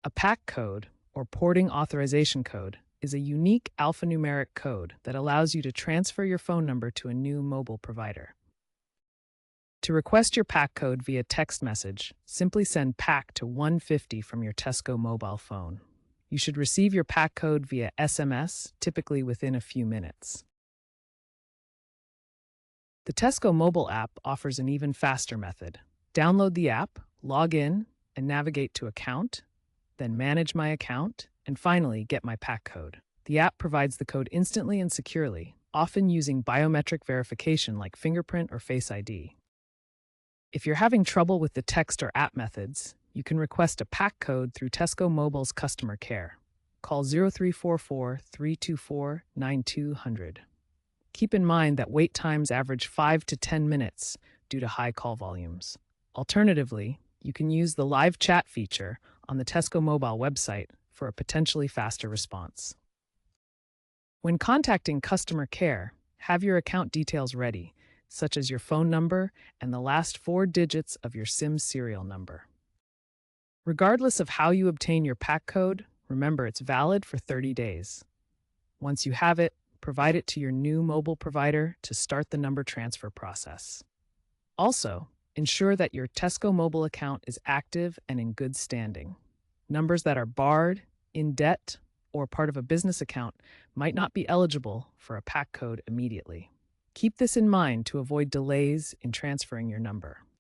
A PAC code, or porting authorization code, is a unique alphanumeric code that allows you to transfer your phone number to a new mobile provider. To request your PAC code via text message, simply send PAC to 150 from your Tesco mobile phone. You should receive your PAC code via SMS, typically within a few minutes. The Tesco mobile app offers an even faster method. Download the app, log in, and navigate to Account, then Manage My Account, and finally get my PAC code. The app provides the code instantly and securely, often using biometric verification like fingerprint or Face ID. If you're having trouble with the text or app methods, you can request a PAC code through Tesco Mobile's customer care. Call 0344 324 9200. Keep in mind that wait times average 5 to 10 minutes due to high call volumes. Alternatively, you can use the live chat feature on the Tesco Mobile website for a potentially faster response. When contacting customer care, have your account details ready, such as your phone number and the last 4 digits of your SIM serial number. Regardless of how you obtain your PAC code, remember it's valid for 30 days. Once you have it, provide it to your new mobile provider to start the number transfer process. Also, ensure that your Tesco Mobile account is active and in good standing. Numbers that are barred, in debt, or part of a business account might not be eligible for a PAC code immediately. Keep this in mind to avoid delays in transferring your number.